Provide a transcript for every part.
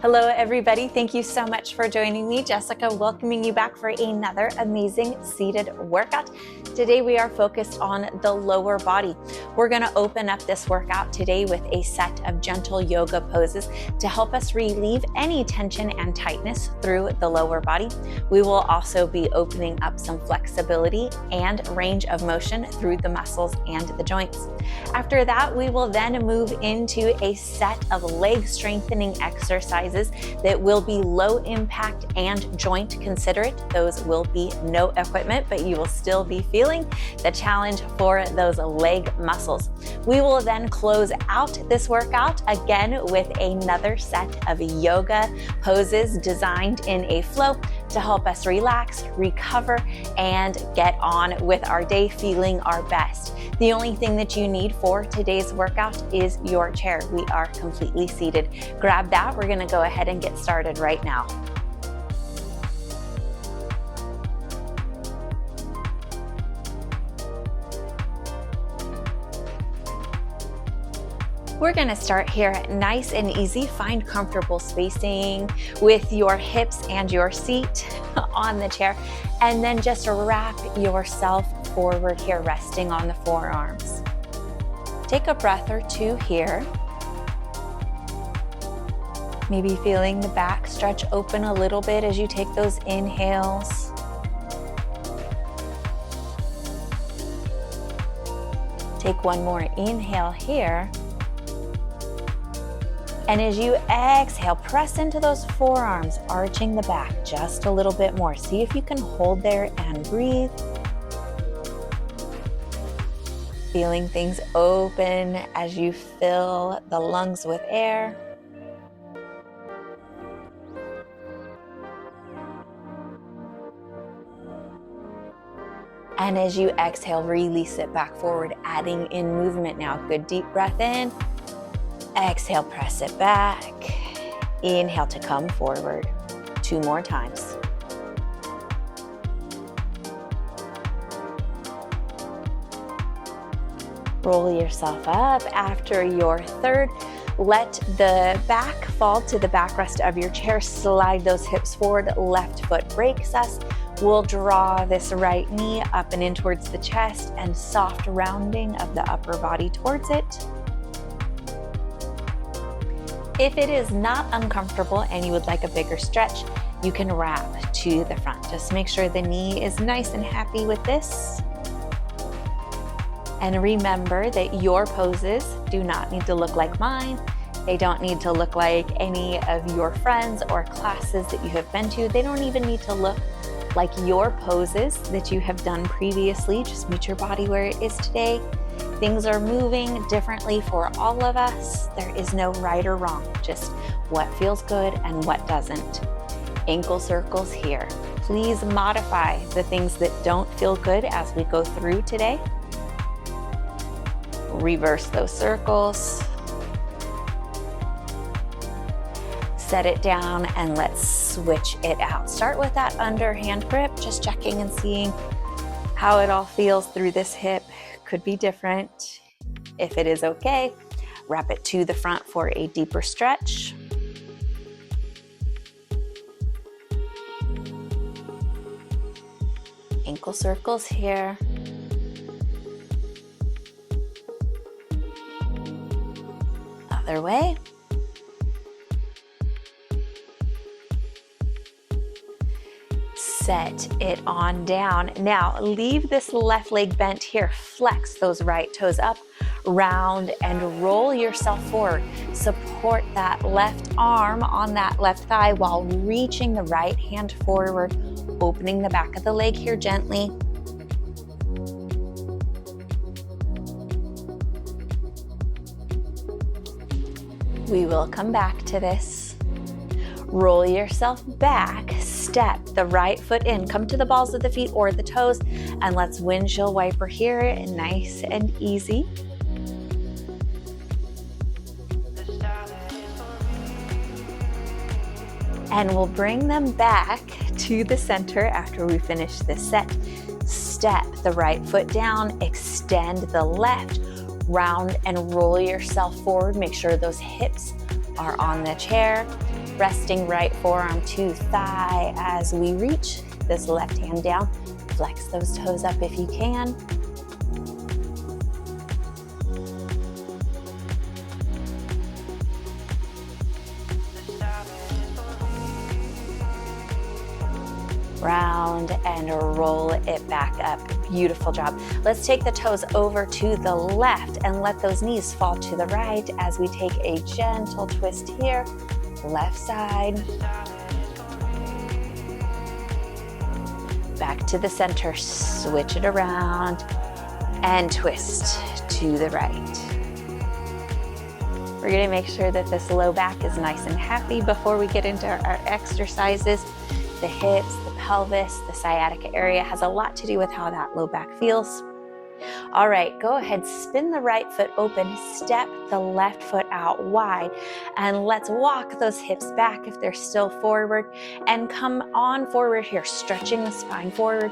Hello everybody, thank you so much for joining me. Jessica welcoming you back for another amazing seated workout. Today we are focused on the lower body. We're going to open up this workout today with a set of gentle yoga poses to help us relieve any tension and tightness through the lower body. We will also be opening up some flexibility and range of motion through the muscles and the joints. After that, we will then move into a set of leg strengthening exercises that will be low impact and joint considerate. Those will be no equipment, but you will still be feeling the challenge for those leg muscles. We will then close out this workout again with another set of yoga poses designed in a flow to help us relax, recover, and get on with our day feeling our best. The only thing that you need for today's workout is your chair. We are completely seated. Grab that. We're going to go ahead and get started right now. We're going to start here nice and easy. Find comfortable spacing with your hips and your seat on the chair, and then just wrap yourself forward here, resting on the forearms. Take a breath or two here. Maybe feeling the back stretch open a little bit as you take those inhales. Take one more inhale here. And as you exhale, press into those forearms, arching the back just a little bit more. See if you can hold there and breathe. Feeling things open as you fill the lungs with air. And as you exhale, release it back forward, adding in movement now. Good deep breath in. Exhale, press it back. Inhale to come forward. 2 more times. Roll yourself up. After your third, let the back fall to the backrest of your chair. Slide those hips forward. Left foot breaks us. We'll draw this right knee up and in towards the chest, and soft rounding of the upper body towards it. If it is not uncomfortable and you would like a bigger stretch, you can wrap to the front. Just make sure the knee is nice and happy with this. And remember that your poses do not need to look like mine. They don't need to look like any of your friends or classes that you have been to. They don't even need to look like your poses that you have done previously. Just meet your body where it is today. Things are moving differently for all of us. There is no right or wrong, just what feels good and what doesn't. Ankle circles here. Please modify the things that don't feel good as we go through today. Reverse those circles. Set it down and let's switch it out. Start with that underhand grip, just checking and seeing how it all feels through this hip. Could be different. If it is okay, wrap it to the front for a deeper stretch. Ankle circles here. Other way. Set it on down. Now leave this left leg bent here. Flex those right toes up, round and roll yourself forward. Support that left arm on that left thigh while reaching the right hand forward, opening the back of the leg here gently. We will come back to this. Roll yourself back, step the right foot in, come to the balls of the feet or the toes, and let's windshield wiper here, nice and easy. And we'll bring them back to the center after we finish this set. Step the right foot down, extend the left, round and roll yourself forward. Make sure those hips are on the chair. Resting right forearm to thigh as we reach. This left hand down. Flex those toes up if you can. Round and roll it back up. Beautiful job. Let's take the toes over to the left and let those knees fall to the right as we take a gentle twist here. Left side. Back to the center. Switch it around and twist to the right. We're going to make sure that this low back is nice and happy before we get into our exercises. The hips, the pelvis, the sciatica area has a lot to do with how that low back feels. All right, go ahead, spin the right foot open, step the left foot out wide, and let's walk those hips back if they're still forward, and come on forward here, stretching the spine forward,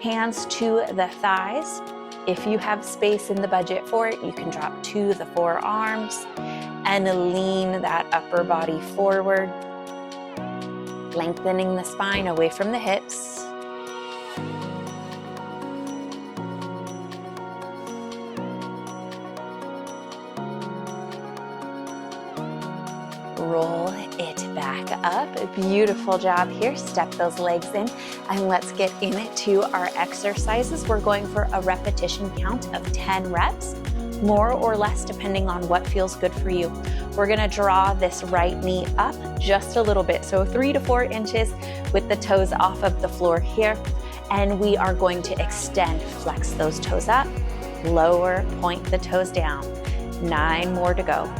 hands to the thighs. If you have space in the budget for it, you can drop to the forearms and lean that upper body forward, lengthening the spine away from the hips. Roll it back up. Beautiful job here. Step those legs in and let's get into our exercises. We're going for a repetition count of 10 reps, more or less depending on what feels good for you. We're gonna draw this right knee up just a little bit, so 3 to 4 inches with the toes off of the floor here. And we are going to extend, flex those toes up, lower, point the toes down. 9 more to go.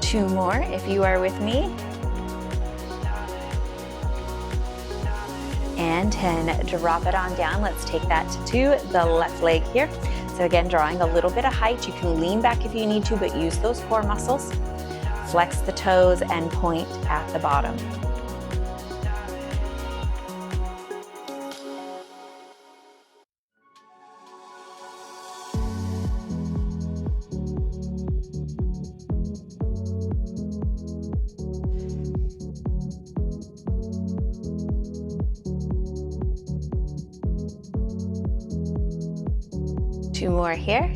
Two more if you are with me. And 10, drop it on down. Let's take that to the left leg here. So again, drawing a little bit of height. You can lean back if you need to, but use those core muscles. Flex the toes and point at the bottom. Two more here.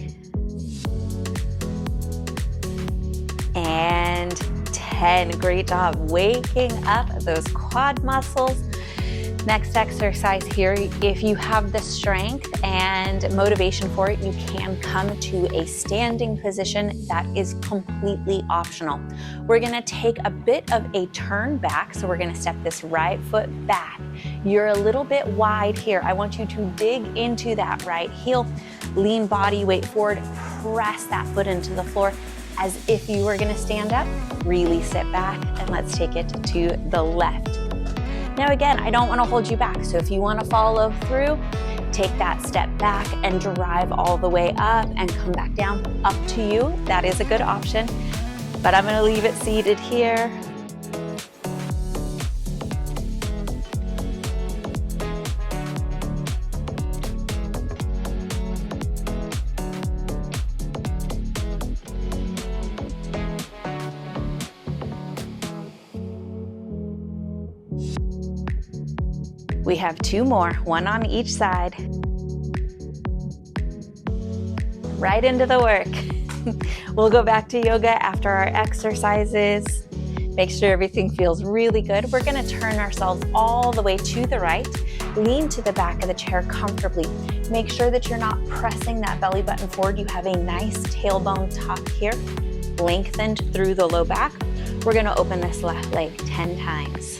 And 10. Great job waking up those quad muscles. Next exercise here, if you have the strength and motivation for it, you can come to a standing position. That is completely optional. We're gonna take a bit of a turn back. So we're gonna step this right foot back. You're a little bit wide here. I want you to dig into that right heel, lean body weight forward, press that foot into the floor as if you were gonna stand up. Really sit back and let's take it to the left. Now again, I don't want to hold you back, so if you want to follow through, take that step back and drive all the way up and come back down. Up to you, that is a good option, but I'm going to leave it seated here. We have 2 more, 1 on each side. Right into the work. We'll go back to yoga after our exercises. Make sure everything feels really good. We're gonna turn ourselves all the way to the right. Lean to the back of the chair comfortably. Make sure that you're not pressing that belly button forward. You have a nice tailbone tuck here, lengthened through the low back. We're gonna open this left leg 10 times.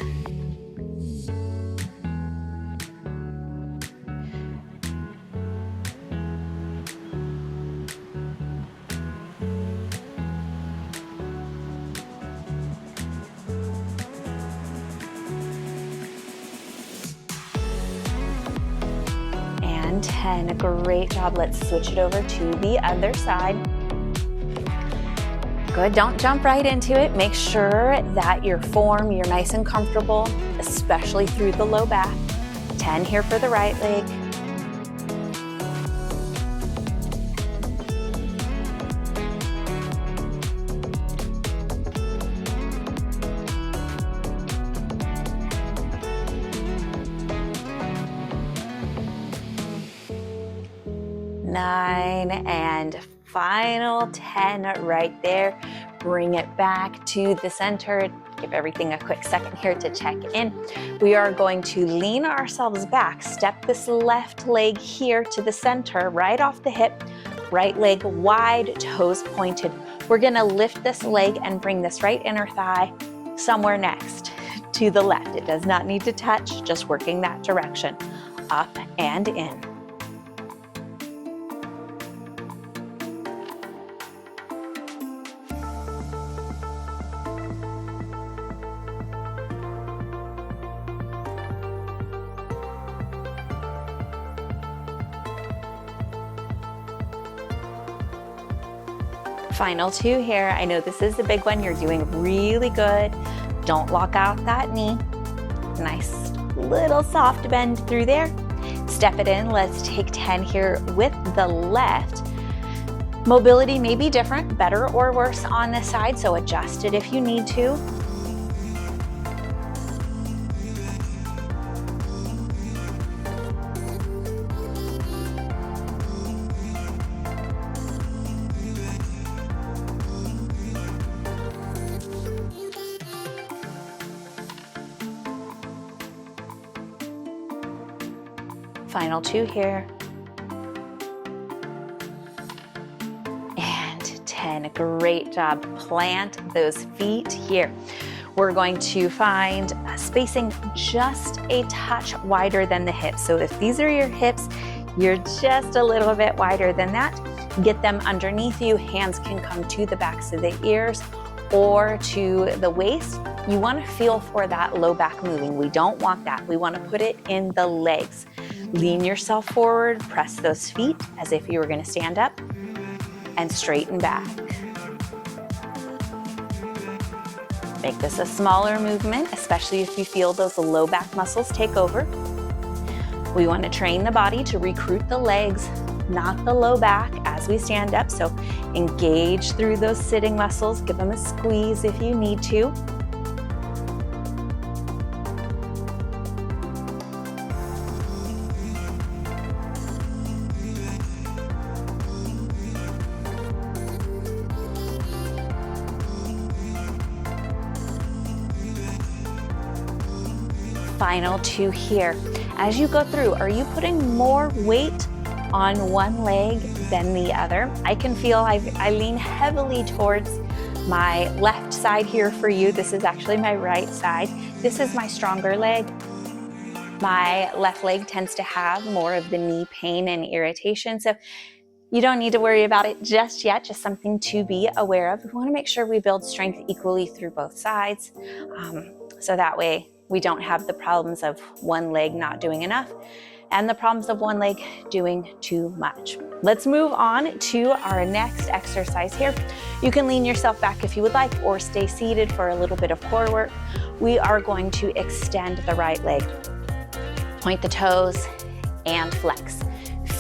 And 10, great job. Let's switch it over to the other side. Good, don't jump right into it. Make sure that your form, you're nice and comfortable, especially through the low back. 10 here for the right leg. Nine, and final 10 right there. Bring it back to the center. Give everything a quick second here to check in. We are going to lean ourselves back. Step this left leg here to the center, right off the hip. Right leg wide, toes pointed. We're gonna lift this leg and bring this right inner thigh somewhere next to the left. It does not need to touch, just working that direction. Up and in. Final 2 here. I know this is a big one. You're doing really good. Don't lock out that knee. Nice little soft bend through there. Step it in. Let's take 10 here with the left. Mobility may be different, better or worse on this side, so adjust it if you need to. Final 2 here. And 10, great job. Plant those feet here. We're going to find spacing just a touch wider than the hips. So if these are your hips, you're just a little bit wider than that. Get them underneath you. Hands can come to the backs of the ears or to the waist. You want to feel for that low back moving. We don't want that. We want to put it in the legs. Lean yourself forward, press those feet as if you were going to stand up, and straighten back. Make this a smaller movement, especially if you feel those low back muscles take over. We want to train the body to recruit the legs, not the low back as we stand up. So engage through those sitting muscles, give them a squeeze if you need to. Final 2 here. As you go through, are you putting more weight on one leg than the other? I can feel I lean heavily towards my left side here for you. This is actually my right side. This is my stronger leg. My left leg tends to have more of the knee pain and irritation. So you don't need to worry about it just yet, just something to be aware of. We want to make sure we build strength equally through both sides. So that way we don't have the problems of one leg not doing enough and the problems of one leg doing too much. Let's move on to our next exercise here. You can lean yourself back if you would like, or stay seated for a little bit of core work. We are going to extend the right leg. Point the toes and flex.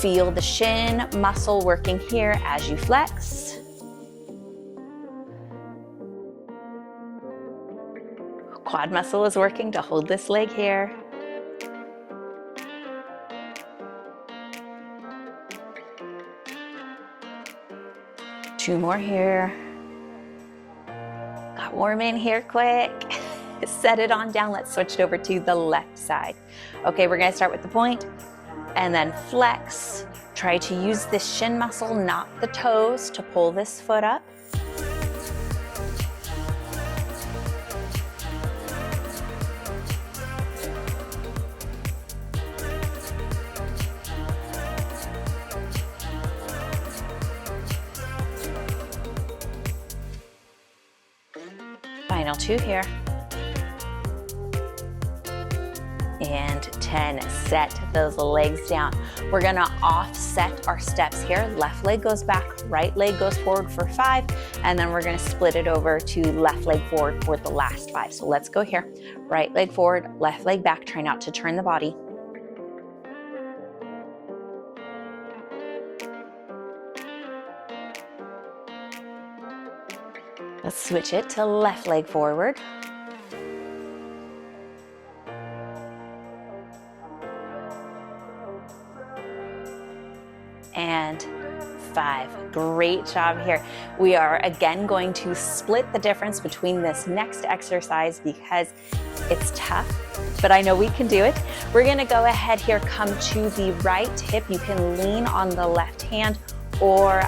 Feel the shin muscle working here as you flex. Quad muscle is working to hold this leg here. Two more here. Got warm in here quick. Set it on down. Let's switch it over to the left side. Okay, we're gonna start with the point and then flex. Try to use this shin muscle, not the toes, to pull this foot up. Final 2 here. and 10. Set those legs down. We're gonna offset our steps here. Left leg goes back, right leg goes forward for 5, and then we're gonna split it over to left leg forward for the last 5. So let's go here. Right leg forward, left leg back. Try not to turn the body. Let's switch it to left leg forward. And 5. Great job here. We are again going to split the difference between this next exercise because it's tough, but I know we can do it. We're gonna go ahead here, come to the right hip. You can lean on the left hand or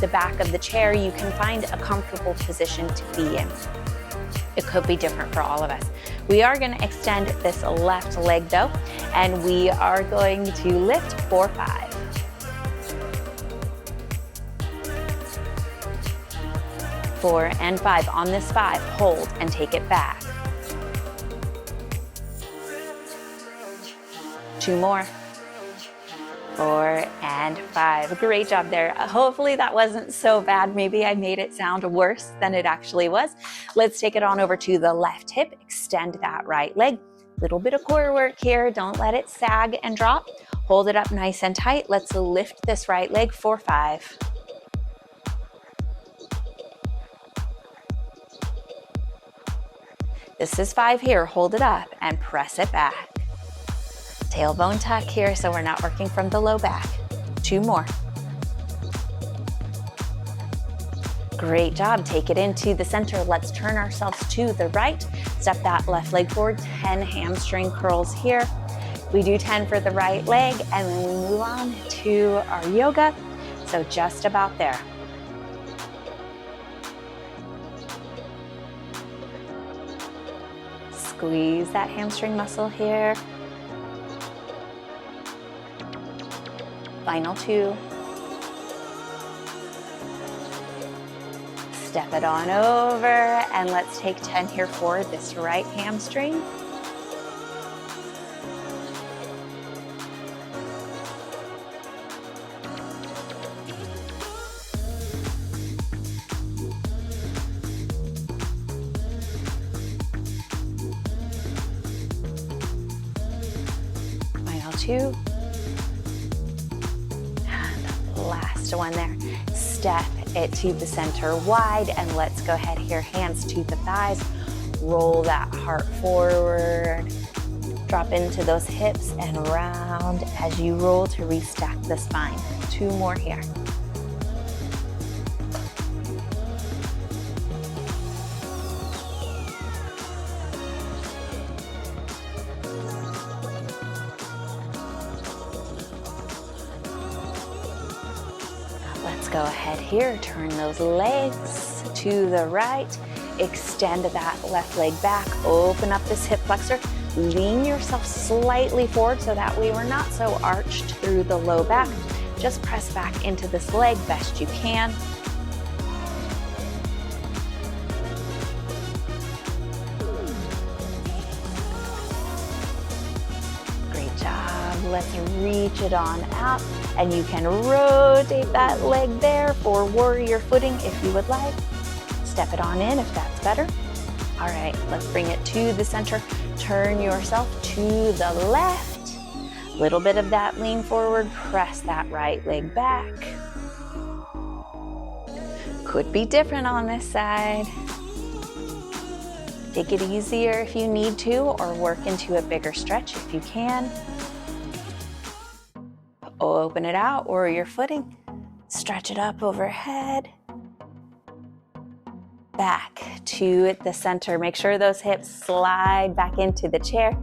the back of the chair. You can find a comfortable position to be in. It could be different for all of us. We are gonna extend this left leg though, and we are going to lift for 5. 4 and 5. On this 5, hold and take it back. 2 more. 4 and 5. Great job there. Hopefully that wasn't so bad. Maybe I made it sound worse than it actually was. Let's take it on over to the left hip. Extend that right leg. Little bit of core work here. Don't let it sag and drop. Hold it up nice and tight. Let's lift this right leg for 5. This is 5 here. Hold it up and press it back. Tailbone tuck here, so we're not working from the low back. 2 more. Great job. Take it into the center. Let's turn ourselves to the right. Step that left leg forward. 10 hamstring curls here. We do 10 for the right leg, and then we move on to our yoga. So just about there. Squeeze that hamstring muscle here. Final 2. Step it on over, and let's take 10 here for this right hamstring. Final 2. Last one there. Step it to the center wide, and let's go ahead here, hands to the thighs. Roll that heart forward. Drop into those hips and round as you roll to restack the spine. 2 more here. Let's go ahead here, turn those legs to the right, extend that left leg back, open up this hip flexor, lean yourself slightly forward so that way we're not so arched through the low back. Just press back into this leg best you can. Great job. Let's reach it on out. And you can rotate that leg there for warrior footing if you would like. Step it on in if that's better. All right, let's bring it to the center. Turn yourself to the left. Little bit of that lean forward. Press that right leg back. Could be different on this side. Take it easier if you need to, or work into a bigger stretch if you can. Open it out, warrior footing. Stretch it up overhead. Back to the center. Make sure those hips slide back into the chair.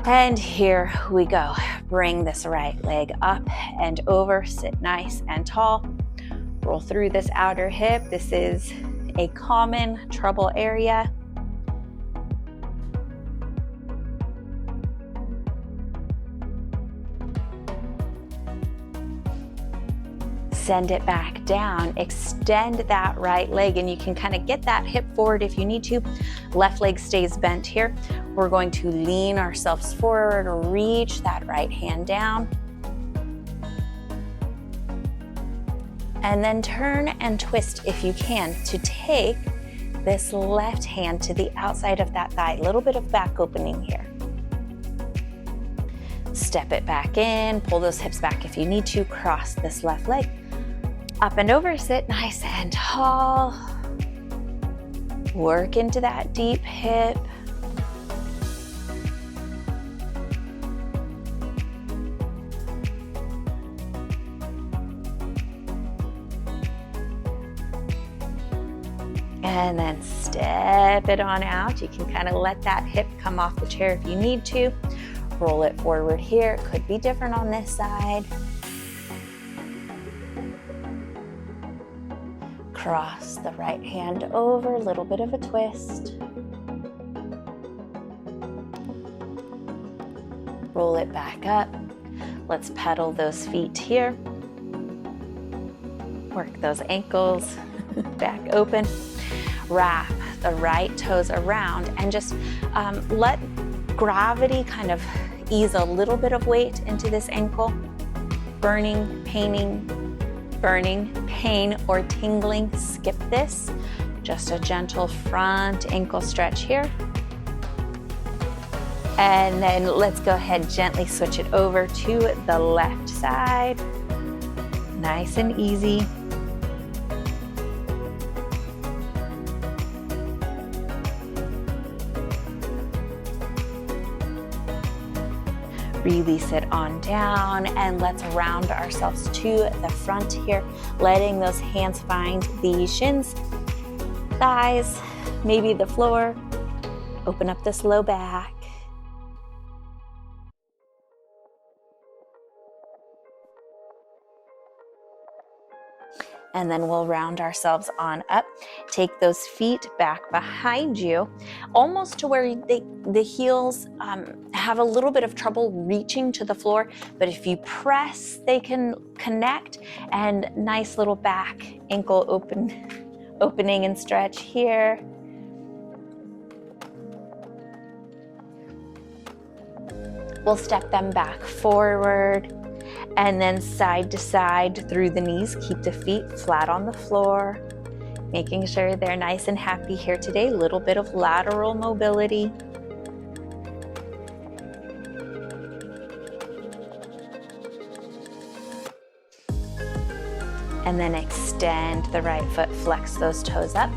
And here we go. Bring this right leg up and over. Sit nice and tall. Roll through this outer hip. This is a common trouble area. Send it back down, extend that right leg, and you can kind of get that hip forward if you need to. Left leg stays bent here. We're going to lean ourselves forward, reach that right hand down. And then turn and twist if you can to take this left hand to the outside of that thigh. A little bit of back opening here. Step it back in, pull those hips back if you need to, cross this left leg. Up and over, sit nice and tall. Work into that deep hip. And then step it on out. You can kind of let that hip come off the chair if you need to. Roll it forward here. It could be different on this side. Cross the right hand over, a little bit of a twist. Roll it back up. Let's pedal those feet here. Work those ankles back open. Wrap the right toes around and just let gravity kind of ease a little bit of weight into this ankle. Burning, pain, or tingling, skip this. Just a gentle front ankle stretch here. And then let's go ahead, gently switch it over to the left side. Nice and easy. Release it on down, and let's round ourselves to the front here, letting those hands find the shins, thighs, maybe the floor. Open up this low back. And then we'll round ourselves on up. Take those feet back behind you, almost to where the heels have a little bit of trouble reaching to the floor, but if you press, they can connect, and nice little back ankle opening and stretch here. We'll step them back forward. And then side to side through the knees. Keep the feet flat on the floor, making sure they're nice and happy here today. A little bit of lateral mobility. And then extend the right foot, flex those toes up.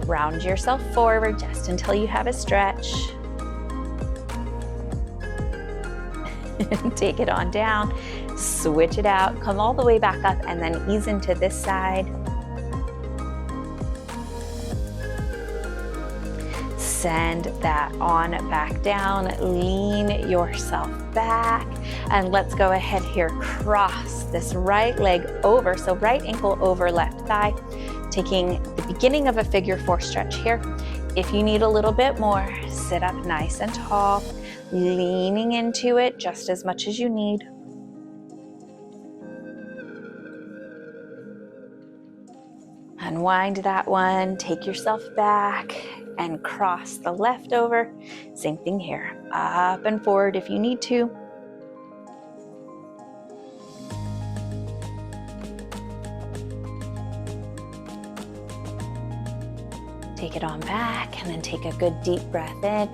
Round yourself forward just until you have a stretch. Take it on down. Switch it out, come all the way back up, and then ease into this side. Send that on back down, lean yourself back, and let's go ahead here, cross this right leg over, so right ankle over left thigh, taking the beginning of a figure 4 stretch here. If you need a little bit more, sit up nice and tall, leaning into it just as much as you need. Unwind that one, take yourself back and cross the left over. Same thing here, up and forward if you need to. Take it on back, and then take a good deep breath in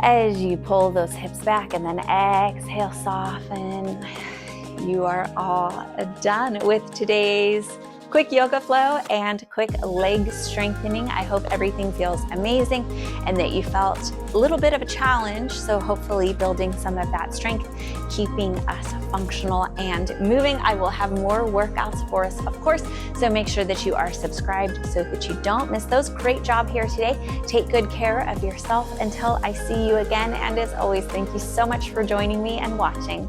as you pull those hips back, and then exhale, soften. You are all done with today's quick yoga flow and quick leg strengthening. I hope everything feels amazing and that you felt a little bit of a challenge. So hopefully building some of that strength, keeping us functional and moving. I will have more workouts for us, of course. So make sure that you are subscribed so that you don't miss those. Great job here today. Take good care of yourself until I see you again. And as always, thank you so much for joining me and watching.